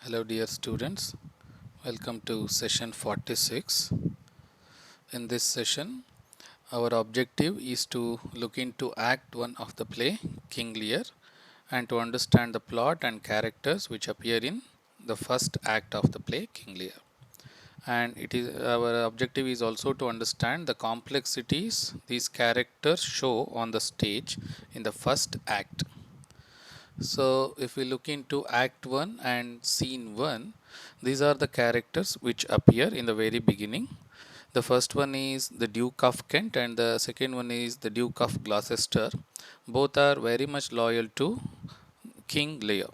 Hello dear students, welcome to session 46. In this session, our objective is to look into Act 1 of the play King Lear and to understand the plot and characters which appear in the first act of the play King Lear. And our objective is also to understand the complexities these characters show on the stage in the first act. So, if we look into Act 1 and Scene 1, these are the characters which appear in the very beginning. The first one is the Duke of Kent, and the second one is the Duke of Gloucester. Both are very much loyal to King Lear.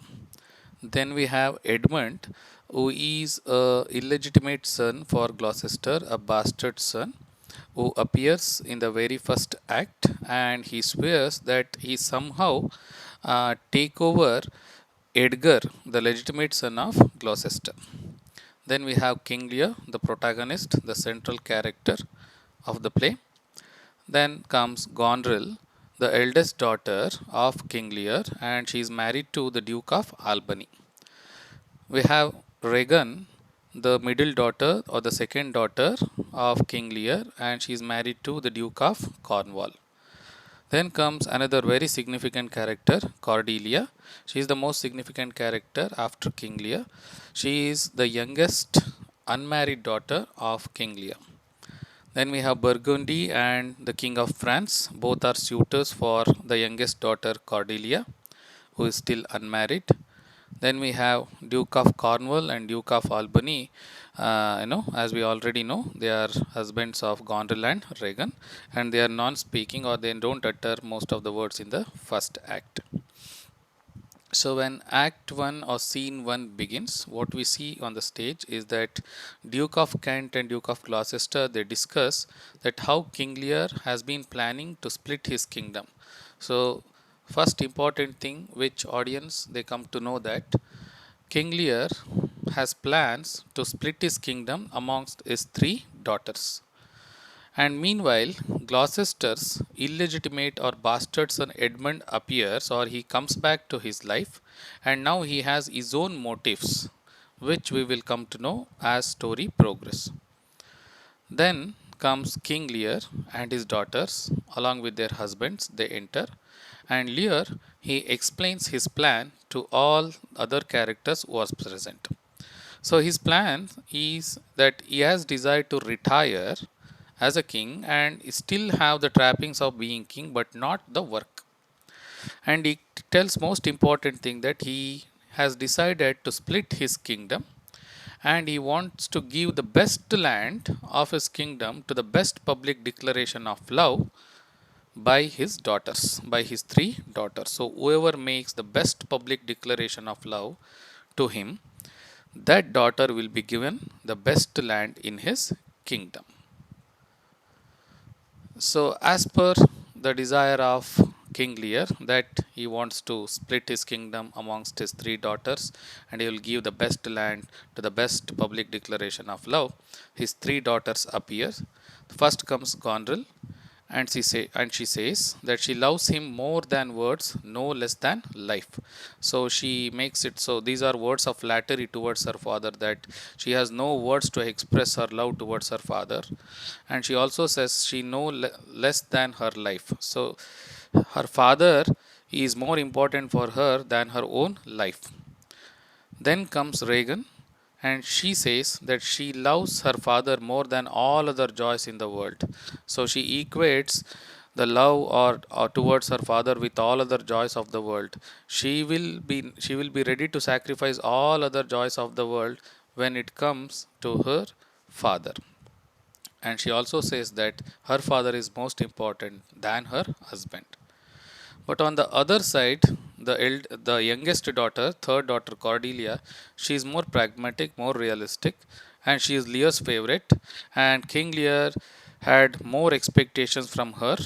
Then we have Edmund, who is a illegitimate son for Gloucester, a bastard son, who appears in the very first act, and he swears that he somehow take over Edgar, the legitimate son of Gloucester. Then we have King Lear, the protagonist, the central character of the play. Then comes Goneril, the eldest daughter of King Lear, and she is married to the Duke of Albany. We have Regan, the middle daughter or the second daughter of King Lear, and she is married to the Duke of Cornwall. Then comes another very significant character, Cordelia. She is the most significant character after King Lear. She is the youngest unmarried daughter of King Lear. Then we have Burgundy and the King of France. Both are suitors for the youngest daughter, Cordelia, who is still unmarried. Then we have Duke of Cornwall and Duke of Albany. As we already know, they are husbands of Goneril and Regan, and they are non-speaking or they don't utter most of the words in the first act. So when Act 1 or Scene 1 begins, what we see on the stage is that Duke of Kent and Duke of Gloucester, they discuss that how King Lear has been planning to split his kingdom. So first important thing which audience they come to know that King Lear has plans to split his kingdom amongst his three daughters. And meanwhile, Gloucester's illegitimate or bastard son Edmund appears or he comes back to his life, and now he has his own motives, which we will come to know as story progress. Then comes King Lear and his daughters along with their husbands, they enter, and Lear he explains his plan to all other characters who are present. So his plan is that he has desired to retire as a king and still have the trappings of being king but not the work. And he tells most important thing that he has decided to split his kingdom and he wants to give the best land of his kingdom to the best public declaration of love by his daughters, by his three daughters. So whoever makes the best public declaration of love to him, that daughter will be given the best land in his kingdom. So, as per the desire of King Lear, that he wants to split his kingdom amongst his three daughters and he will give the best land to the best public declaration of love, his three daughters appear. First comes Goneril, and she says that she loves him more than words, no less than life. So she makes it so these are words of flattery towards her father, that she has no words to express her love towards her father, and she also says she less than her life. So her father is more important for her than her own life. Then comes Regan, and she says that she loves her father more than all other joys in the world. So she equates the love or towards her father with all other joys of the world. She will be ready to sacrifice all other joys of the world when it comes to her father. And she also says that her father is most important than her husband. But on the other side, the youngest daughter, third daughter Cordelia, she is more pragmatic, more realistic, and she is Lear's favorite. And King Lear had more expectations from her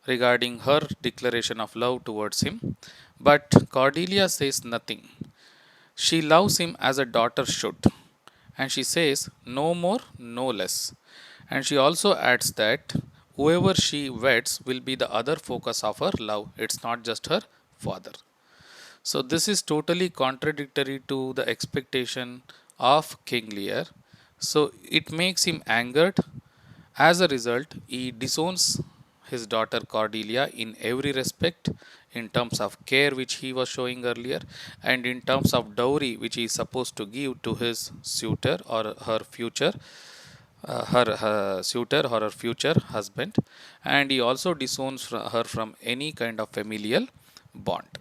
regarding her declaration of love towards him. But Cordelia says nothing. She loves him as a daughter should. And she says, no more, no less. And she also adds that whoever she weds will be the other focus of her love. It's not just her father. So this is totally contradictory to the expectation of King Lear. So it makes him angered. As a result, he disowns his daughter Cordelia in every respect, in terms of care which he was showing earlier, and in terms of dowry which he is supposed to give to his suitor or her future, her suitor or her future husband, and he also disowns her from any kind of familial bond.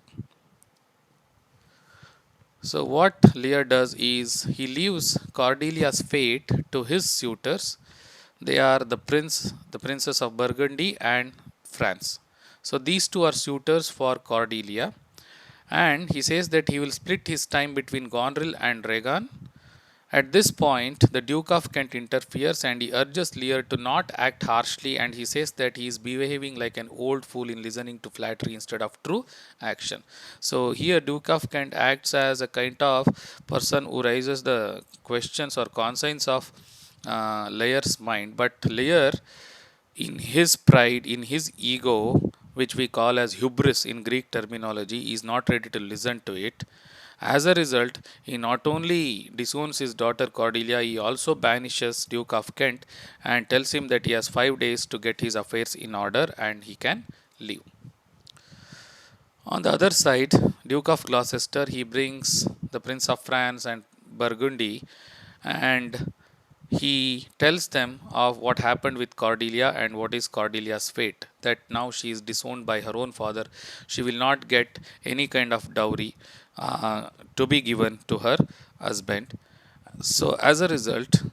So what Lear does is he leaves Cordelia's fate to his suitors. They are the princess of Burgundy and France. So these two are suitors for Cordelia, and he says that he will split his time between Gonril and Regan. At this point, the Duke of Kent interferes and he urges Lear to not act harshly, and he says that he is behaving like an old fool in listening to flattery instead of true action. So here Duke of Kent acts as a kind of person who raises the questions or concerns of Lear's mind, but Lear, in his pride, in his ego, which we call as hubris in Greek terminology, is not ready to listen to it. As a result, he not only disowns his daughter Cordelia, he also banishes Duke of Kent and tells him that he has 5 days to get his affairs in order and he can leave. On the other side, Duke of Gloucester, he brings the Prince of France and Burgundy, and he tells them of what happened with Cordelia and what is Cordelia's fate. That now she is disowned by her own father. She will not get any kind of dowry to be given to her husband. So, as a result,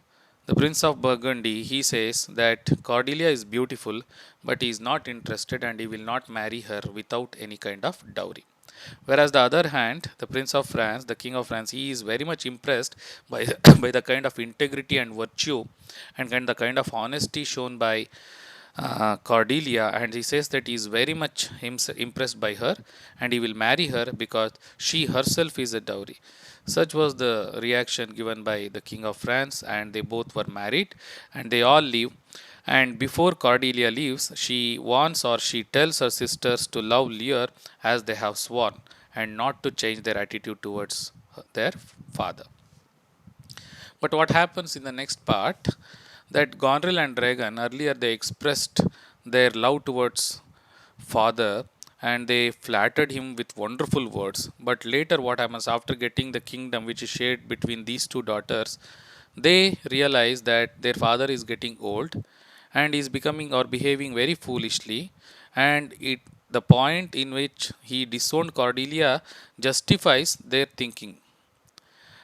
the Prince of Burgundy, he says that Cordelia is beautiful, but he is not interested and he will not marry her without any kind of dowry. Whereas the other hand, the Prince of France, the King of France, he is very much impressed by by the kind of integrity and virtue and the kind of honesty shown by Cordelia, and he says that he is very much impressed by her and he will marry her because she herself is a dowry. Such was the reaction given by the King of France, and they both were married and they all leave. And before Cordelia leaves, she warns or she tells her sisters to love Lear as they have sworn and not to change their attitude towards their father. But what happens in the next part, that Gonril and Regan earlier they expressed their love towards father and they flattered him with wonderful words. But later, what happens after getting the kingdom which is shared between these two daughters, they realize that their father is getting old and is becoming or behaving very foolishly, and the point in which he disowned Cordelia justifies their thinking,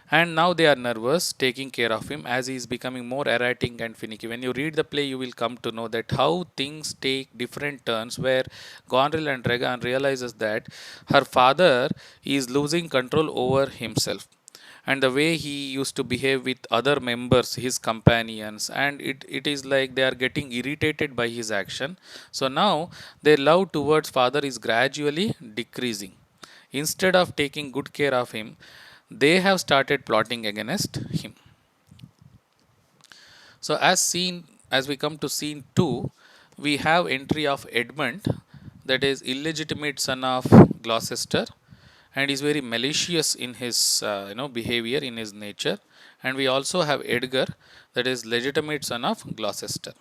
and now they are nervous taking care of him as he is becoming more erratic and finicky. When you read the play, you will come to know that how things take different turns, where Gonril and Regan realizes that her father is losing control over himself and the way he used to behave with other members, his companions, and it is like they are getting irritated by his action. So now their love towards father is gradually decreasing. Instead of taking good care of him, they have started plotting against him. So as we come to scene 2, we have entry of Edmund, that is illegitimate son of Gloucester, and is very malicious in his behavior, in his nature. And we also have Edgar, that is legitimate son of Gloucester.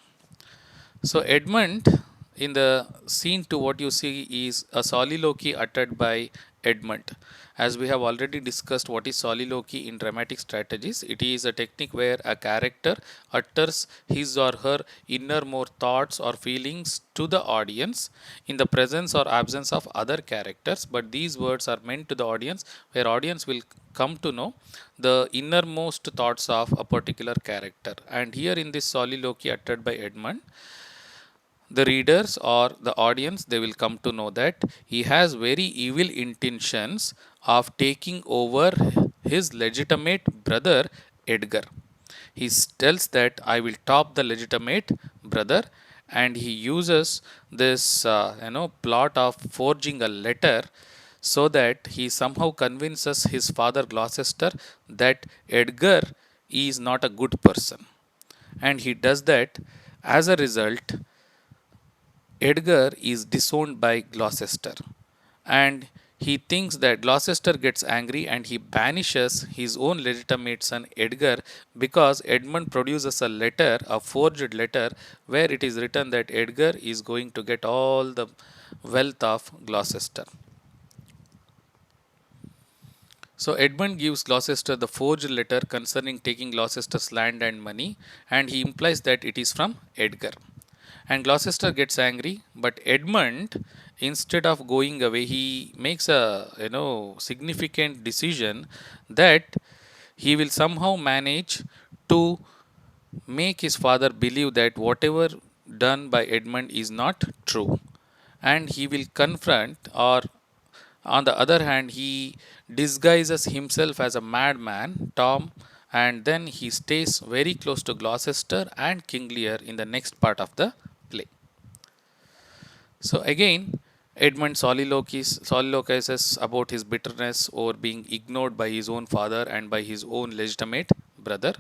So Edmund, in the scene 2, what you see is a soliloquy uttered by Edmund. As we have already discussed what is soliloquy in dramatic strategies, it is a technique where a character utters his or her innermost thoughts or feelings to the audience in the presence or absence of other characters, but these words are meant to the audience, where audience will come to know the innermost thoughts of a particular character. And here in this soliloquy uttered by Edmund, the readers or the audience, they will come to know that he has very evil intentions of taking over his legitimate brother Edgar. He tells that I will top the legitimate brother, and he uses this plot of forging a letter so that he somehow convinces his father Gloucester that Edgar is not a good person. And he does that. As a result, Edgar is disowned by Gloucester, and he thinks that Gloucester gets angry and he banishes his own legitimate son Edgar because Edmund produces a letter, a forged letter, where it is written that Edgar is going to get all the wealth of Gloucester. So Edmund gives Gloucester the forged letter concerning taking Gloucester's land and money, and he implies that it is from Edgar. And Gloucester gets angry, but Edmund, instead of going away, he makes a significant decision that he will somehow manage to make his father believe that whatever done by Edmund is not true, and he will confront, or on the other hand, he disguises himself as a madman, Tom, and then he stays very close to Gloucester and King Lear in the next part of the play. So again, Edmund soliloquizes about his bitterness over being ignored by his own father and by his own legitimate brother.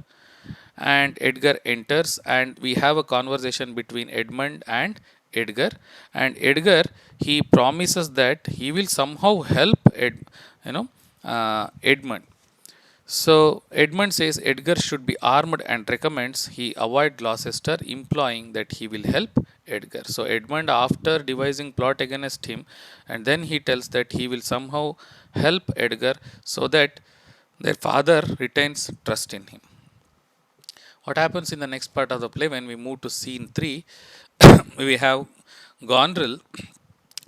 And Edgar enters, and we have a conversation between Edmund and Edgar. And Edgar, he promises that he will somehow help Edmund. So Edmund says Edgar should be armed and recommends he avoid Gloucester, implying that he will help Edgar. So Edmund, after devising plot against him, and then he tells that he will somehow help Edgar so that their father retains trust in him. What happens in the next part of the play when we move to scene 3? We have Gonril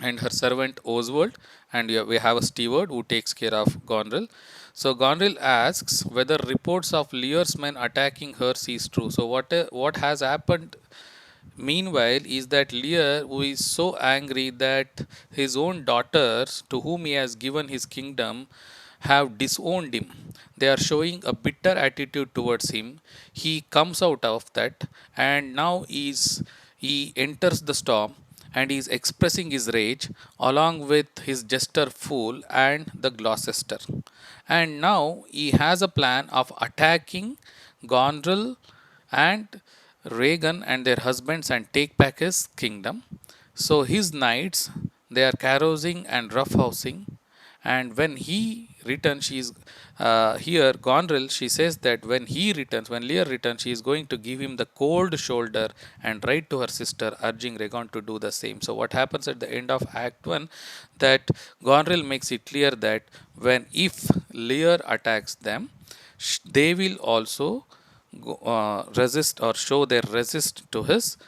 and her servant Oswald, and we have a steward who takes care of Gonril. So Gonril asks whether reports of Lear's men attacking her is true. So what has happened meanwhile is that Lear, who is so angry that his own daughters, to whom he has given his kingdom, have disowned him. They are showing a bitter attitude towards him. He comes out of that, and now he enters the storm and is expressing his rage along with his jester fool and the Gloucester. And now he has a plan of attacking Gondrel and Regan and their husbands and take back his kingdom. So his knights, they are carousing and roughhousing, and when he returns, she is here. Gonril, she says that when he returns, when Lear returns, she is going to give him the cold shoulder and write to her sister, urging Regan to do the same. So what happens at the end of Act 1? That Gonril makes it clear that when if Lear attacks them, they will also resist or show their resist to his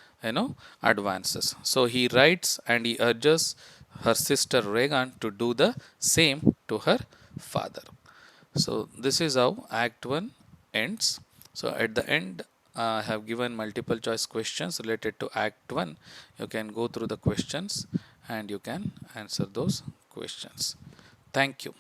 advances. So he writes and he urges her sister Regan to do the same to her father. So this is how Act 1 ends. So at the end, I have given multiple choice questions related to Act 1. You can go through the questions and you can answer those questions. Thank you.